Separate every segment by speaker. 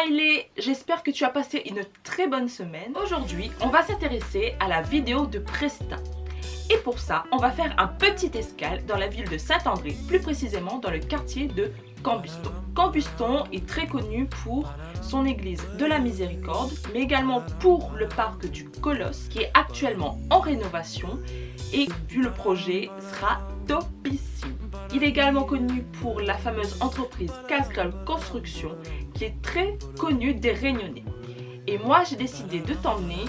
Speaker 1: il est? J'espère que tu as passé une très bonne semaine. Aujourd'hui, on va s'intéresser à la vidéo de Presta. Et pour ça, on va faire un petit escale dans la ville de Saint-André, plus précisément dans le quartier de Cambuston. Cambuston est très connu pour son église de la Miséricorde, mais également pour le parc du Colosse qui est actuellement en rénovation et vu le projet sera topissime. Il est également connu pour la fameuse entreprise Casgrel Construction qui est très connue des Réunionnais. Et moi j'ai décidé de t'emmener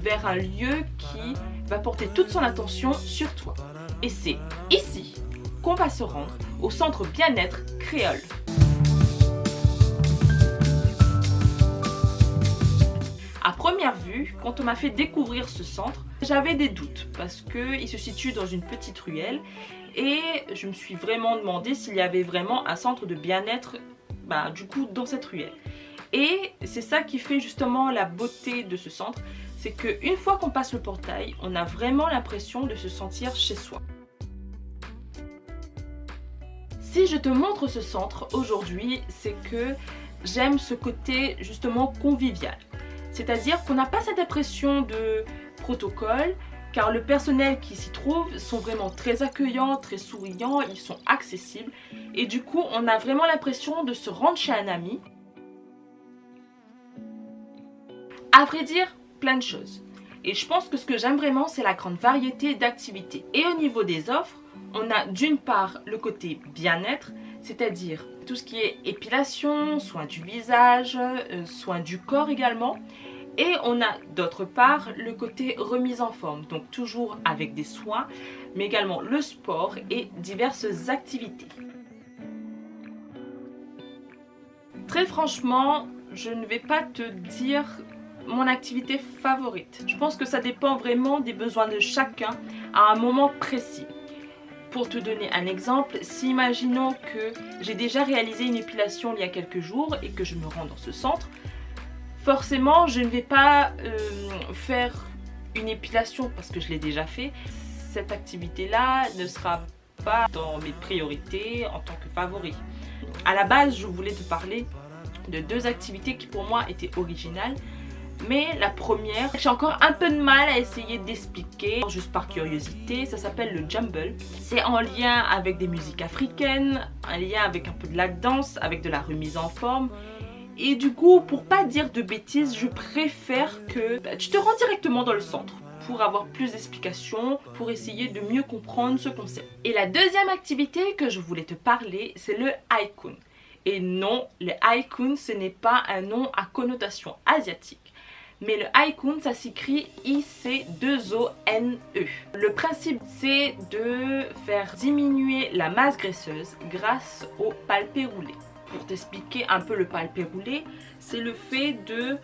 Speaker 1: vers un lieu qui va porter toute son attention sur toi. Et c'est ici qu'on va se rendre au centre bien-être Créole. À première vue, quand on m'a fait découvrir ce centre, j'avais des doutes parce qu'il se situe dans une petite ruelle et je me suis vraiment demandé s'il y avait vraiment un centre de bien-être du coup dans cette ruelle. Et c'est ça qui fait justement la beauté de ce centre, c'est qu'une fois qu'on passe le portail, on a vraiment l'impression de se sentir chez soi. Si je te montre ce centre aujourd'hui, c'est que j'aime ce côté justement convivial. C'est-à-dire qu'on n'a pas cette impression de protocole, car le personnel qui s'y trouve sont vraiment très accueillants, très souriants, ils sont accessibles. Et du coup, on a vraiment l'impression de se rendre chez un ami. À vrai dire, plein de choses. Et je pense que ce que j'aime vraiment, c'est la grande variété d'activités. Et au niveau des offres, on a d'une part le côté bien-être, c'est-à-dire tout ce qui est épilation, soins du visage, soins du corps également. Et on a d'autre part le côté remise en forme, donc toujours avec des soins, mais également le sport et diverses activités. Très franchement, je ne vais pas te dire mon activité favorite. Je pense que ça dépend vraiment des besoins de chacun à un moment précis. Pour te donner un exemple, si imaginons que j'ai déjà réalisé une épilation il y a quelques jours et que je me rends dans ce centre, forcément je ne vais pas faire une épilation parce que je l'ai déjà fait. Cette activité-là ne sera pas dans mes priorités en tant que favori. À la base, je voulais te parler de deux activités qui pour moi étaient originales. Mais la première, j'ai encore un peu de mal à essayer d'expliquer, juste par curiosité, ça s'appelle le Jumble. C'est en lien avec des musiques africaines, un lien avec un peu de la danse, avec de la remise en forme. Et du coup, pour pas dire de bêtises, je préfère que tu te rends directement dans le centre pour avoir plus d'explications, pour essayer de mieux comprendre ce concept. Et la deuxième activité que je voulais te parler, c'est le Haikun. Et non, le Haikun, ce n'est pas un nom à connotation asiatique. Mais le Haikun, ça s'écrit I-C-2-O-N-E. Le principe, c'est de faire diminuer la masse graisseuse grâce au palpé roulé. Pour t'expliquer un peu le palpé roulé, c'est le fait de,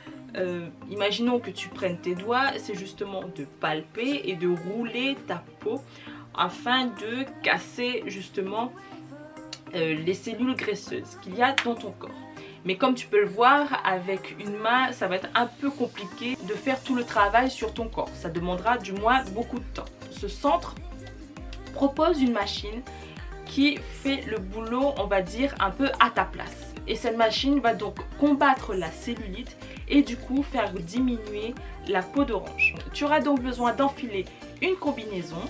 Speaker 1: imaginons que tu prennes tes doigts, c'est justement de palper et de rouler ta peau afin de casser justement les cellules graisseuses qu'il y a dans ton corps. Mais comme tu peux le voir, avec une main, ça va être un peu compliqué de faire tout le travail sur ton corps. Ça demandera du moins beaucoup de temps. Ce centre propose une machine qui fait le boulot, on va dire, un peu à ta place. Et cette machine va donc combattre la cellulite et du coup faire diminuer la peau d'orange. Tu auras donc besoin d'enfiler une combinaison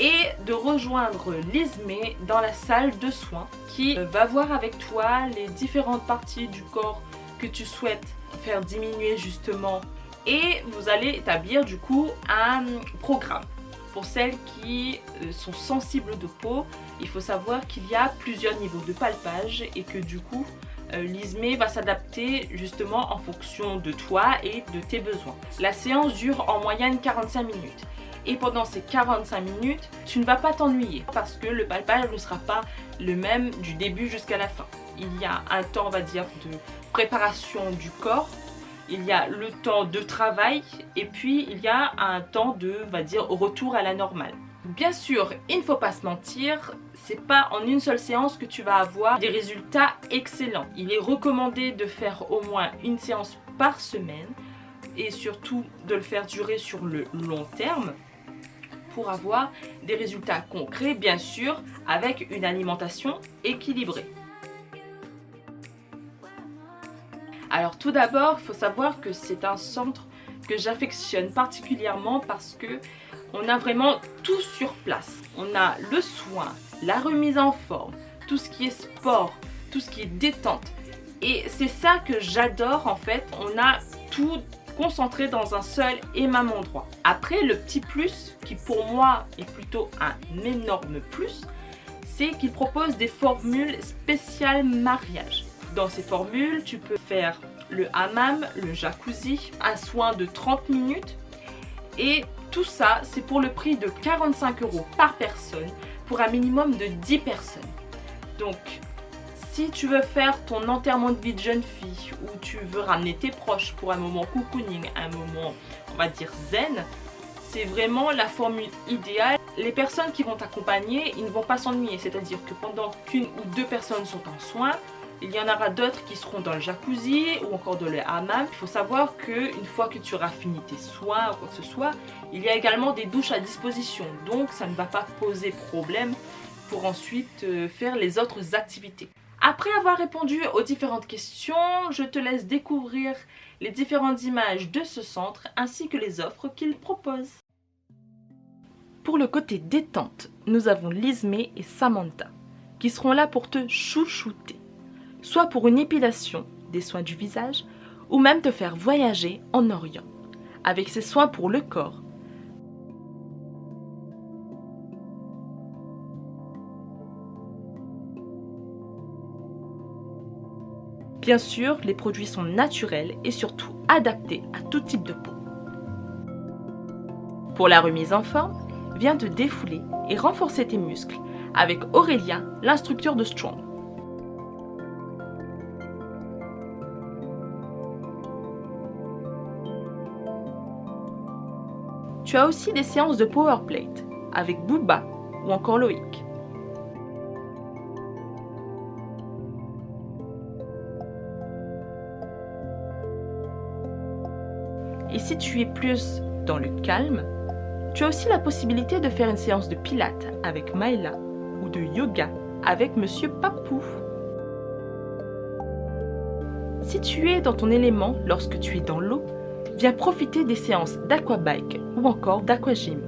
Speaker 1: et de rejoindre l'Ismé dans la salle de soins qui va voir avec toi les différentes parties du corps que tu souhaites faire diminuer justement, et vous allez établir du coup un programme. Pour celles qui sont sensibles de peau, il faut savoir qu'il y a plusieurs niveaux de palpage et que du coup l'Ismé va s'adapter justement en fonction de toi et de tes besoins. La séance dure en moyenne 45 minutes. Et pendant ces 45 minutes, tu ne vas pas t'ennuyer parce que le palpage ne sera pas le même du début jusqu'à la fin. Il y a un temps, on va dire, de préparation du corps, il y a le temps de travail et puis il y a un temps de, on va dire, retour à la normale. Bien sûr, il ne faut pas se mentir, c'est pas en une seule séance que tu vas avoir des résultats excellents. Il est recommandé de faire au moins une séance par semaine et surtout de le faire durer sur le long terme pour avoir des résultats concrets, bien sûr, avec une alimentation équilibrée. Alors tout d'abord, il faut savoir que c'est un centre que j'affectionne particulièrement parce que on a vraiment tout sur place. On a le soin, la remise en forme, tout ce qui est sport, tout ce qui est détente. Et c'est ça que j'adore en fait. On a tout concentré dans un seul et même endroit. Après, le petit plus, qui pour moi est plutôt un énorme plus, c'est qu'il propose des formules spéciales mariage. Dans ces formules, tu peux faire le hammam, le jacuzzi, un soin de 30 minutes. Et tout ça, c'est pour le prix de 45 € par personne pour un minimum de 10 personnes. Donc, si tu veux faire ton enterrement de vie de jeune fille ou tu veux ramener tes proches pour un moment cocooning, un moment, on va dire zen, c'est vraiment la formule idéale. Les personnes qui vont t'accompagner, ils ne vont pas s'ennuyer. C'est-à-dire que pendant qu'une ou deux personnes sont en soins, il y en aura d'autres qui seront dans le jacuzzi ou encore dans le hammam. Il faut savoir qu'une fois que tu auras fini tes soins ou quoi que ce soit, il y a également des douches à disposition. Donc ça ne va pas poser problème pour ensuite faire les autres activités. Après avoir répondu aux différentes questions, je te laisse découvrir les différentes images de ce centre ainsi que les offres qu'il propose. Pour le côté détente, nous avons Lismé et Samantha qui seront là pour te chouchouter. Soit pour une épilation, des soins du visage, ou même te faire voyager en Orient, avec ses soins pour le corps. Bien sûr, les produits sont naturels et surtout adaptés à tout type de peau. Pour la remise en forme, viens te défouler et renforcer tes muscles avec Aurélien, l'instructeur de Strong. Tu as aussi des séances de Power Plate avec Booba ou encore Loïc. Et si tu es plus dans le calme, tu as aussi la possibilité de faire une séance de pilates avec Maëla ou de yoga avec Monsieur Papou. Si tu es dans ton élément lorsque tu es dans l'eau, viens profiter des séances d'aquabike ou encore d'aquagym.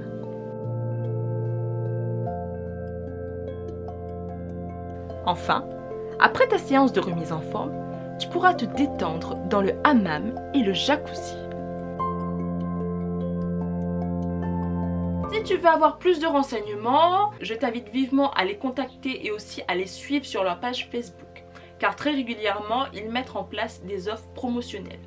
Speaker 1: Enfin, après ta séance de remise en forme, tu pourras te détendre dans le hammam et le jacuzzi. Si tu veux avoir plus de renseignements, je t'invite vivement à les contacter et aussi à les suivre sur leur page Facebook, car très régulièrement, ils mettent en place des offres promotionnelles.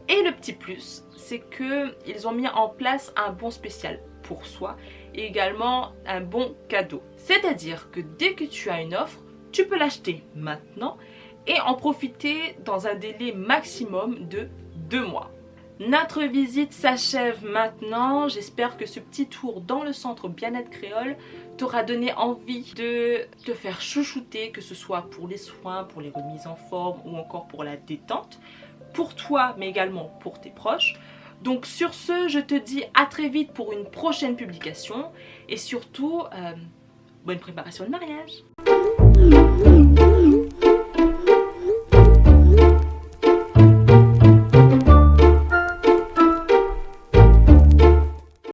Speaker 1: Et le petit plus, c'est qu'ils ont mis en place un bon spécial pour soi et également un bon cadeau. C'est-à-dire que dès que tu as une offre, tu peux l'acheter maintenant et en profiter dans un délai maximum de 2 mois. Notre visite s'achève maintenant. J'espère que ce petit tour dans le centre Bien-être Créole t'aura donné envie de te faire chouchouter, que ce soit pour les soins, pour les remises en forme ou encore pour la détente, pour toi mais également pour tes proches. Donc sur ce, je te dis à très vite pour une prochaine publication et surtout, bonne préparation de mariage.